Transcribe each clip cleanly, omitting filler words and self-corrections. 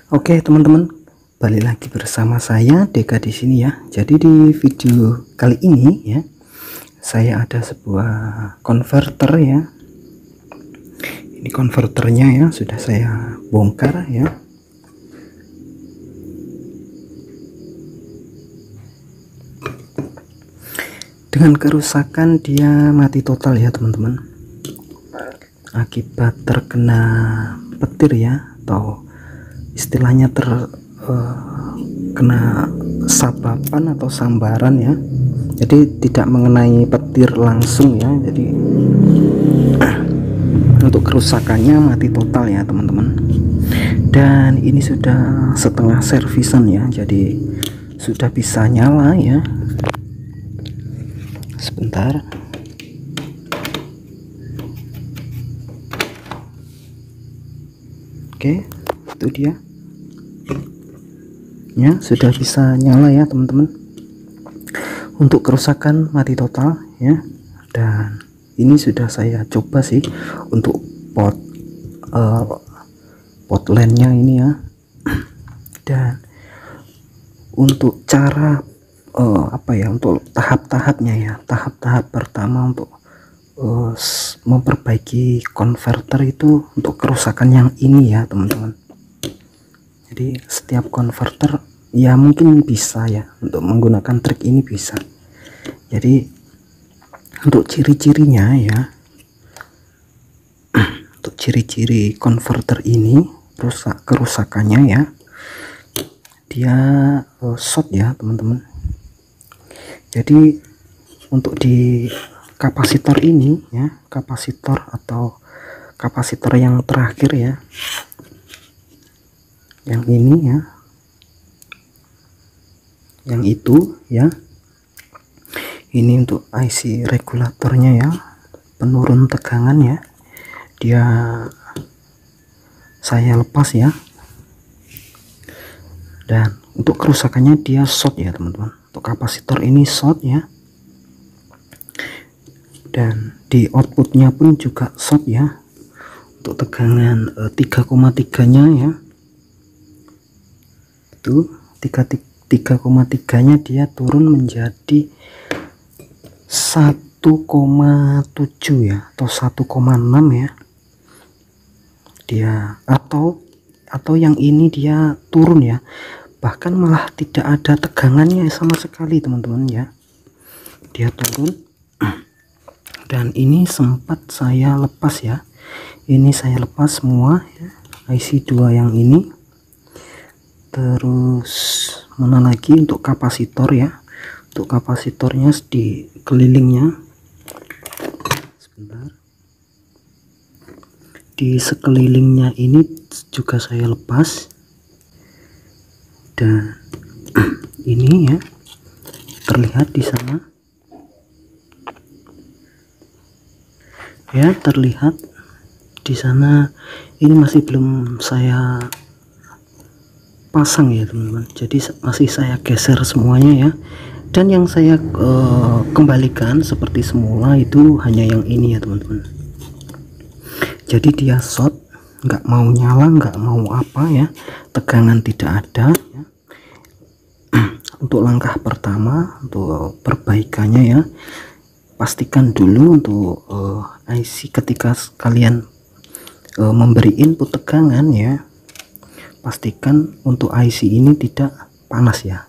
Oke teman-teman, balik lagi bersama saya Deka di sini ya. Jadi di video kali ini ya, saya ada sebuah konverter ya. Ini konverternya ya, sudah saya bongkar ya. Dengan kerusakan dia mati total ya teman-teman, akibat terkena petir ya, atau istilahnya kena sabapan atau sambaran ya. Jadi tidak mengenai petir langsung ya. Jadi untuk kerusakannya mati total ya teman-teman. Dan ini sudah setengah servisan ya, jadi sudah bisa nyala ya. Sebentar. Oke, itu dia ya, sudah bisa nyala ya teman-teman. Untuk kerusakan mati total ya. Dan ini sudah saya coba sih untuk pot lainnya ini ya. Dan untuk cara untuk tahap-tahapnya ya, tahap-tahap pertama untuk memperbaiki konverter itu untuk kerusakan yang ini ya teman-teman. Jadi setiap konverter ya mungkin bisa ya, untuk menggunakan trik ini bisa. Jadi untuk ciri-cirinya ya, untuk ciri-ciri konverter ini kerusakannya ya, dia short ya teman-teman. Jadi untuk di kapasitor ini ya, kapasitor atau kapasitor yang terakhir ya, yang ini ya, yang itu ya, ini untuk IC regulatornya ya, penurun tegangan ya, dia saya lepas ya. Dan untuk kerusakannya dia short ya teman-teman, untuk kapasitor ini short ya. Dan di outputnya pun juga short ya, untuk tegangan 3,3 nya ya, itu 3,3 nya dia turun menjadi 1,7 ya, atau 1,6 ya dia, atau yang ini dia turun ya, bahkan malah tidak ada tegangannya sama sekali teman-teman ya, dia turun. Dan ini sempat saya lepas ya, ini saya lepas semua ya, IC 2 yang ini. Terus mana lagi untuk kapasitor ya, untuk kapasitornya di kelilingnya, sebentar, di sekelilingnya ini juga saya lepas. Dan ini ya, terlihat di sana ya, terlihat di sana ini masih belum saya pasang ya teman-teman, jadi masih saya geser semuanya ya. Dan yang saya kembalikan seperti semula itu hanya yang ini ya teman-teman. Jadi dia short, nggak mau nyala, nggak mau apa ya, tegangan tidak ada ya. Untuk langkah pertama untuk perbaikannya ya, pastikan dulu untuk IC ketika kalian memberi input tegangan ya, pastikan untuk IC ini tidak panas ya.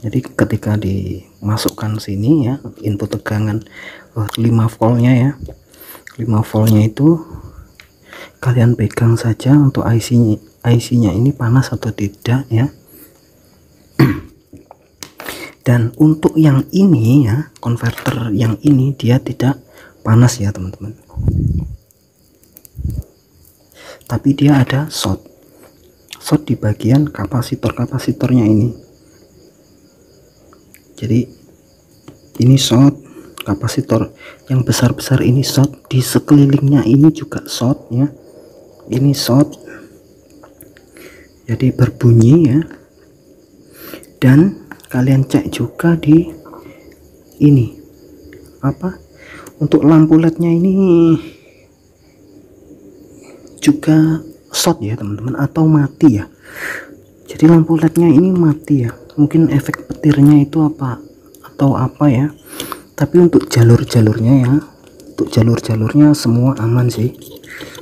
Jadi ketika dimasukkan sini ya, input tegangan 5 voltnya ya, 5 voltnya itu kalian pegang saja untuk IC-nya ini panas atau tidak ya. Dan untuk yang ini ya, konverter yang ini dia tidak panas ya teman-teman, tapi dia ada short di bagian kapasitornya ini. Jadi ini short, kapasitor yang besar-besar ini short, di sekelilingnya ini juga short ya, ini short, jadi berbunyi ya. Dan kalian cek juga di ini untuk lampu LED-nya ini juga short ya teman-teman, atau mati ya. Jadi lampu lednya ini mati ya, mungkin efek petirnya itu apa atau apa ya. Tapi untuk jalur-jalurnya ya, untuk jalur-jalurnya semua aman sih,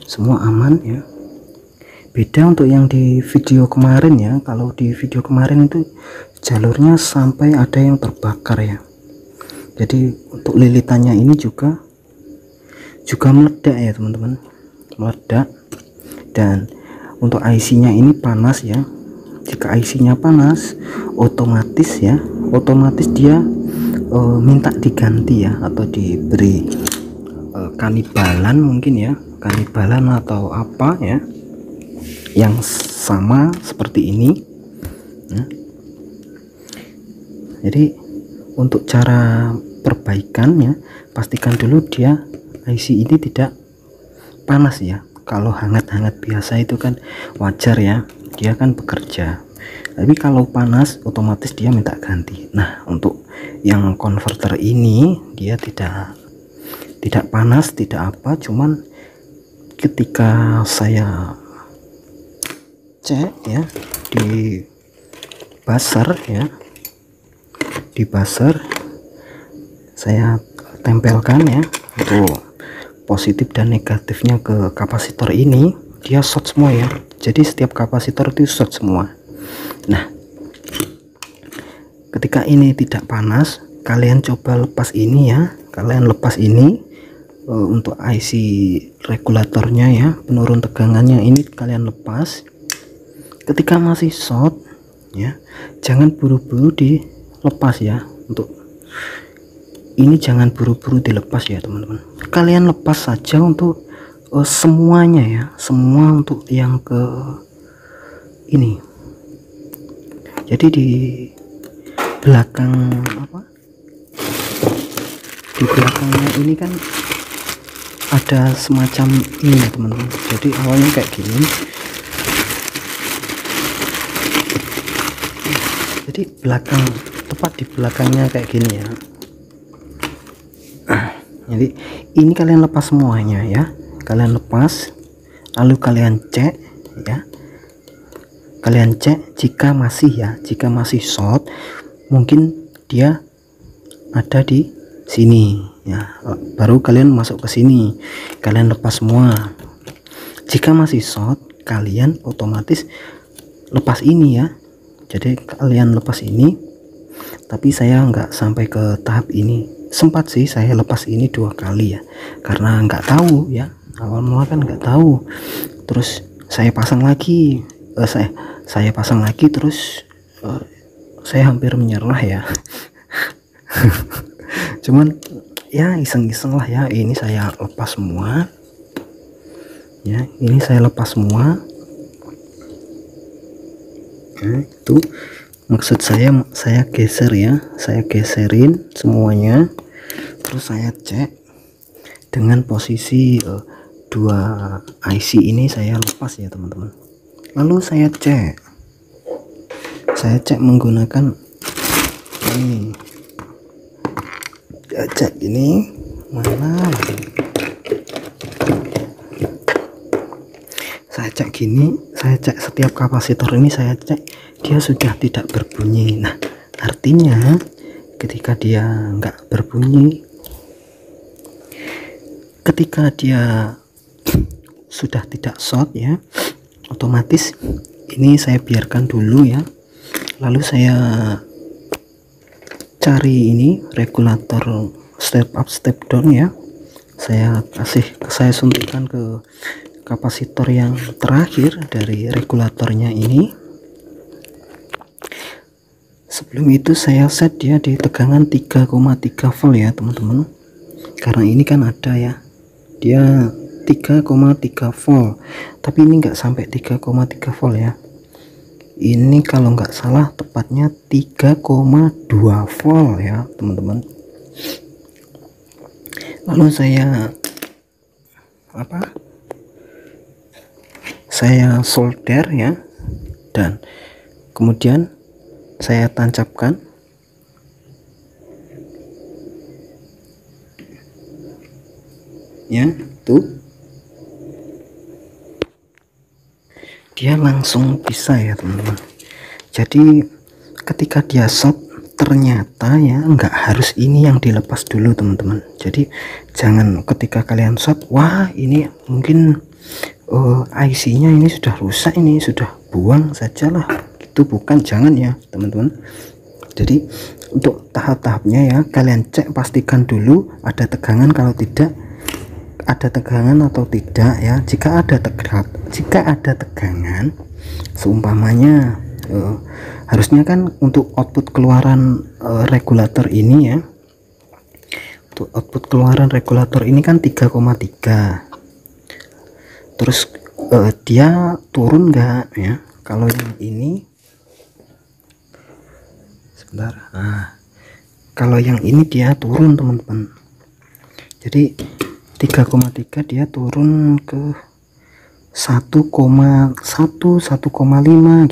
semua aman ya. Beda untuk yang di video kemarin ya, kalau di video kemarin itu jalurnya sampai ada yang terbakar ya. Jadi untuk lilitannya ini juga meledak ya teman-teman, meledak. Dan untuk IC-nya ini panas ya. Jika IC-nya panas, otomatis dia minta diganti ya, atau diberi kanibalan mungkin ya, kanibalan atau apa ya, yang sama seperti ini ya. Jadi untuk cara perbaikannya, pastikan dulu dia IC ini tidak panas ya. Kalau hangat-hangat biasa itu kan wajar ya, dia kan bekerja. Tapi kalau panas otomatis dia minta ganti. Nah untuk yang converter ini dia tidak panas, tidak apa, cuman ketika saya cek ya di buzzer ya, di buzzer saya tempelkan ya, untuk positif dan negatifnya ke kapasitor ini, dia short semua ya. Jadi setiap kapasitor itu short semua. Nah ketika ini tidak panas, kalian coba lepas ini ya, kalian lepas ini untuk IC regulatornya ya, penurun tegangannya ini kalian lepas. Ketika masih short ya, jangan buru-buru dilepas ya. Untuk ini jangan buru-buru dilepas ya teman-teman, kalian lepas saja untuk semuanya ya, semua untuk yang ke ini. Jadi di belakang apa, di belakangnya ini kan ada semacam ini ya teman-teman. Jadi awalnya kayak gini, jadi belakang, tepat di belakangnya kayak gini ya. Jadi ini kalian lepas semuanya ya, kalian lepas, lalu kalian cek ya, kalian cek jika masih short, mungkin dia ada di sini ya, baru kalian masuk ke sini, kalian lepas semua. Jika masih short, kalian otomatis lepas ini ya. Jadi kalian lepas ini, tapi saya nggak sampai ke tahap ini. Sempat sih saya lepas ini 2 kali ya, karena nggak tahu ya, awal mula kan nggak tahu. Terus saya pasang lagi, saya pasang lagi, terus saya hampir menyerah ya. Cuman ya iseng-iseng lah ya, ini saya lepas semua ya, ini saya lepas semua. Nah, itu maksud saya geser ya, saya geserin semuanya, terus saya cek dengan posisi 2 IC ini saya lepas ya teman-teman. Lalu saya cek menggunakan ini, cek ini mana, saya cek gini, saya cek setiap kapasitor ini, saya cek dia sudah tidak berbunyi. Nah artinya ketika dia nggak berbunyi, ketika dia sudah tidak short ya, otomatis ini saya biarkan dulu ya. Lalu saya cari ini regulator step up step down ya, saya suntikkan ke kapasitor yang terakhir dari regulatornya ini. Sebelum itu saya set dia di tegangan 3,3 volt ya teman-teman, karena ini kan ada ya, dia 3,3 volt, tapi ini enggak sampai 3,3 volt ya, ini kalau nggak salah tepatnya 3,2 volt ya teman-teman. Lalu saya solder ya, dan kemudian saya tancapkan ya, tuh dia langsung bisa ya teman-teman. Jadi ketika dia short ternyata ya nggak harus ini yang dilepas dulu teman-teman. Jadi jangan ketika kalian short, wah ini mungkin IC-nya ini sudah rusak, ini sudah buang sajalah, itu bukan, jangan ya teman-teman. Jadi untuk tahap-tahapnya ya kalian cek, pastikan dulu ada tegangan, kalau tidak ada tegangan atau tidak ya. Jika ada tegangan, seumpamanya harusnya kan untuk output keluaran regulator ini ya, untuk output keluaran regulator ini kan 3,3, terus dia turun enggak ya. Kalau yang ini sebentar, kalau yang ini dia turun teman-teman, jadi 3,3 dia turun ke 1,1 1,5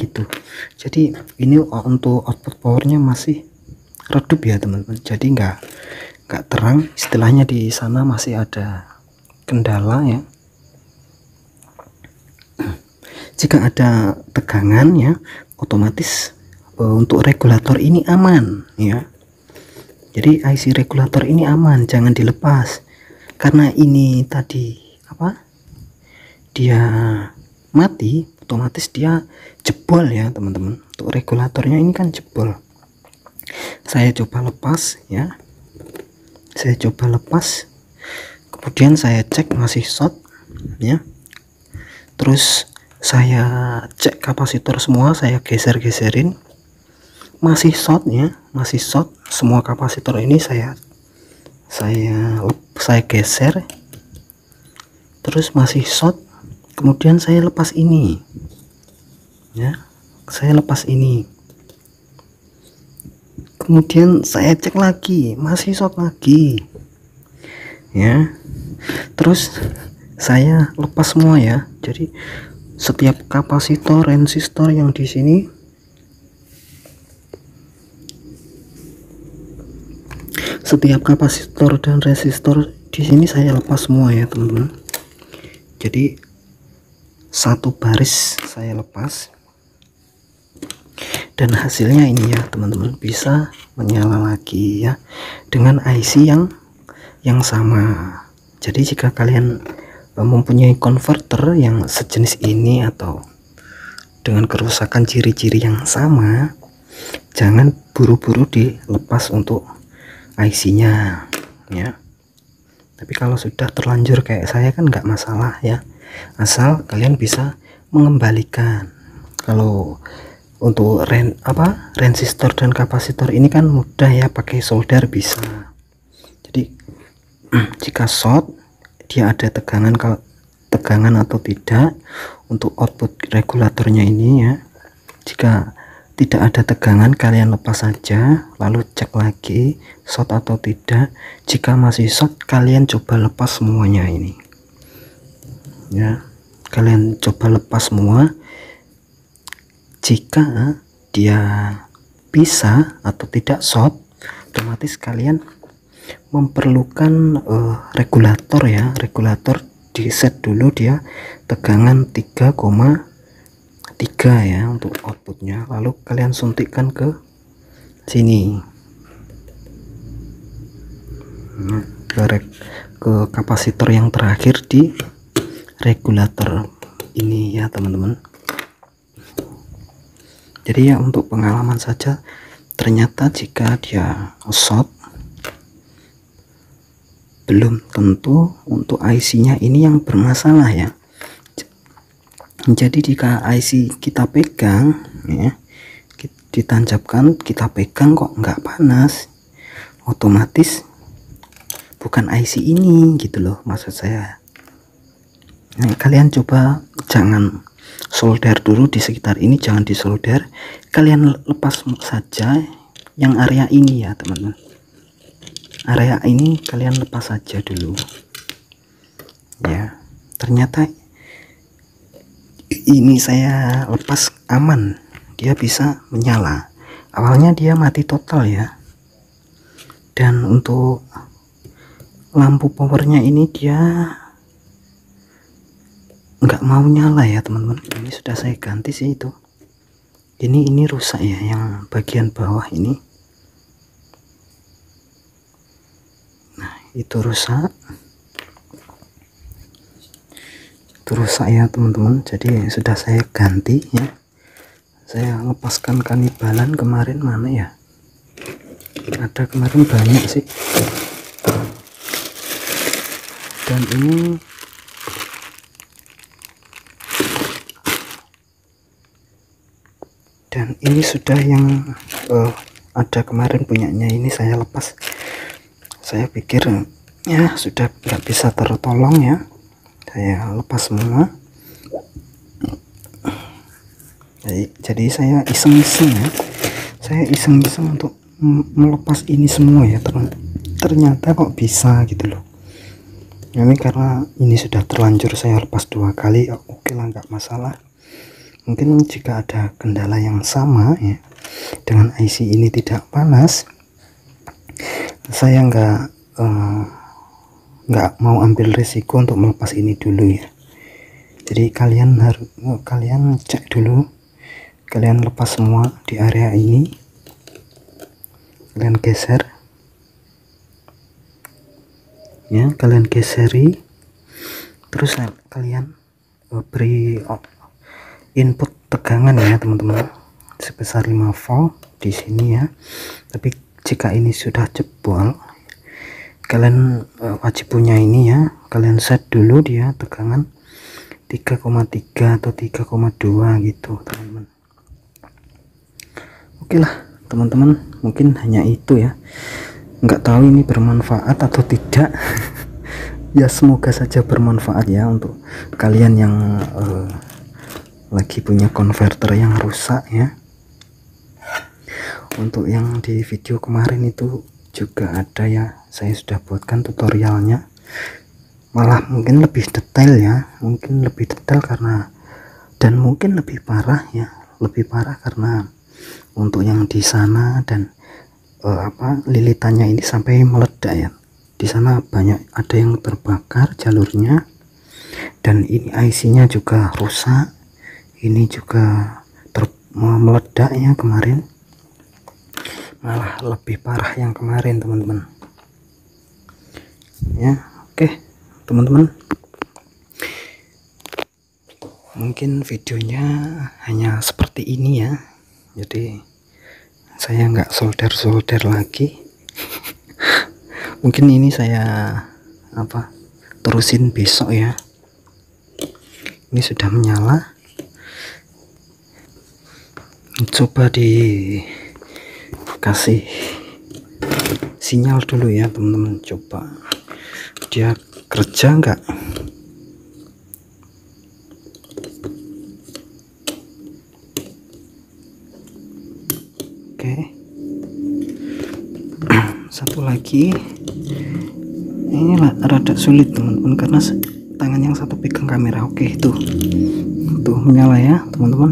gitu. Jadi ini untuk output powernya masih redup ya teman-teman, jadi nggak terang, istilahnya di sana masih ada kendala ya. Jika ada tegangan ya otomatis untuk regulator ini aman ya. Jadi IC regulator ini aman, jangan dilepas, karena ini tadi apa, dia mati otomatis dia jebol ya teman-teman. Untuk regulatornya ini kan jebol. Saya coba lepas ya, saya coba lepas, kemudian saya cek masih short ya, terus saya cek kapasitor semua, saya geser-geserin, masih short ya, masih short semua kapasitor ini. Saya geser, terus masih short, kemudian saya lepas ini ya, saya lepas ini, kemudian saya cek lagi masih short lagi ya, terus saya lepas semua ya. Jadi setiap kapasitor resistor yang di sini dan resistor di sini saya lepas semua ya teman-teman. Jadi satu baris saya lepas, dan hasilnya ini ya teman-teman, bisa menyala lagi ya dengan IC yang sama. Jadi jika kalian mempunyai konverter yang sejenis ini atau dengan kerusakan ciri-ciri yang sama, jangan buru-buru dilepas untuk IC-nya ya. Tapi kalau sudah terlanjur kayak saya kan nggak masalah ya, asal kalian bisa mengembalikan. Kalau untuk resistor dan kapasitor ini kan mudah ya, pakai solder bisa. Jadi jika short dia ada tegangan atau tidak untuk output regulatornya ini ya. Jika tidak ada tegangan kalian lepas saja, lalu cek lagi short atau tidak. Jika masih short kalian coba lepas semuanya ini ya, kalian coba lepas semua. Jika dia bisa atau tidak short, otomatis kalian memerlukan regulator ya, regulator di set dulu dia tegangan 3,3 ya untuk outputnya, lalu kalian suntikkan ke sini ke kapasitor yang terakhir di regulator ini ya teman-teman. Jadi ya untuk pengalaman saja, ternyata jika dia short belum tentu untuk IC-nya ini yang bermasalah ya. Jadi jika IC kita pegang ya, ditancapkan, kita pegang kok nggak panas, otomatis bukan IC ini gitu loh maksud saya. Nah, kalian coba jangan solder dulu di sekitar ini, jangan disolder, kalian lepas saja yang area ini ya teman-teman. Area ini kalian lepas saja dulu ya. Ternyata ini saya lepas aman, dia bisa menyala. Awalnya dia mati total ya, dan untuk lampu powernya ini dia nggak mau nyala ya teman-teman. Ini sudah saya ganti sih itu. Ini rusak ya, yang bagian bawah ini. Nah itu rusak. Itu rusak ya teman-teman. Jadi sudah saya ganti ya. Saya lepaskan kanibalan kemarin, mana ya, ada kemarin banyak sih. Dan ini sudah yang ada kemarin punyanya, ini saya lepas. Saya pikir ya sudah nggak bisa tertolong ya, saya lepas semua. Jadi saya iseng-iseng ya, saya iseng-iseng untuk melepas ini semua ya teman. Ternyata kok bisa gitu loh. Ini karena ini sudah terlanjur saya lepas 2 kali, oke lah, nggak masalah. Mungkin jika ada kendala yang sama ya dengan IC ini tidak panas, saya nggak mau ambil risiko untuk melepas ini dulu ya. Jadi kalian cek dulu, kalian lepas semua di area ini, kalian geser ya, kalian geseri, terus kalian beri input tegangan ya teman-teman sebesar 5 volt di sini ya. Tapi jika ini sudah jebol, kalian wajib punya ini ya, kalian set dulu dia tegangan 3,3 atau 3,2 gitu teman-teman. Oke lah teman-teman, mungkin hanya itu ya, nggak tahu ini bermanfaat atau tidak. Ya semoga saja bermanfaat ya untuk kalian yang lagi punya konverter yang rusak ya. Untuk yang di video kemarin itu juga ada ya, saya sudah buatkan tutorialnya, malah mungkin lebih detail ya, mungkin lebih detail karena, dan mungkin lebih parah ya, lebih parah karena untuk yang di sana dan lilitannya ini sampai meledak ya. Di sana banyak, ada yang terbakar jalurnya, dan ini IC-nya juga rusak. Ini juga meledak ya kemarin, malah lebih parah yang kemarin teman-teman ya. Oke teman-teman, mungkin videonya hanya seperti ini ya. Jadi saya nggak solder lagi. Mungkin ini saya terusin besok ya. Ini sudah menyala, coba dikasih sinyal dulu ya teman-teman, coba dia kerja nggak. Oke. Satu lagi, ini rada sulit teman-teman karena tangan yang satu pegang kamera. Oke, tuh menyala ya teman-teman.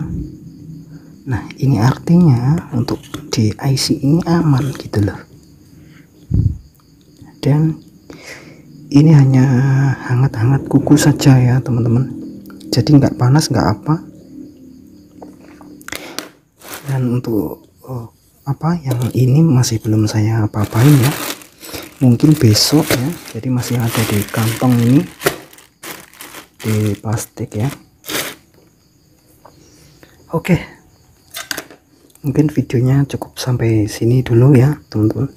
Nah ini artinya untuk di IC ini aman gitu loh, dan ini hanya hangat-hangat kuku saja ya teman-teman, jadi nggak panas nggak apa. Dan untuk yang ini masih belum saya apa-apain ya, mungkin besok ya, jadi masih ada di kantong ini, di plastik ya. Oke, mungkin videonya cukup sampai sini dulu ya teman-teman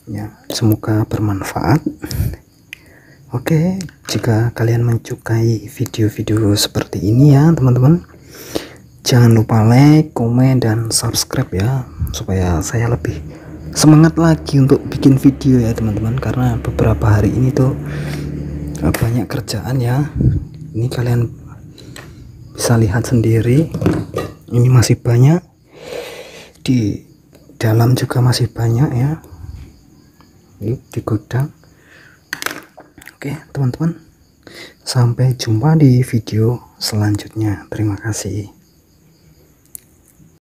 ya, semoga bermanfaat. Oke, jika kalian menyukai video-video seperti ini ya teman-teman, jangan lupa like, komen, dan subscribe ya, supaya saya lebih semangat lagi untuk bikin video ya teman-teman. Karena beberapa hari ini tuh banyak kerjaan ya. Ini kalian bisa lihat sendiri, ini masih banyak, di dalam juga masih banyak ya, ini di gudang. Oke teman-teman, sampai jumpa di video selanjutnya. Terima kasih.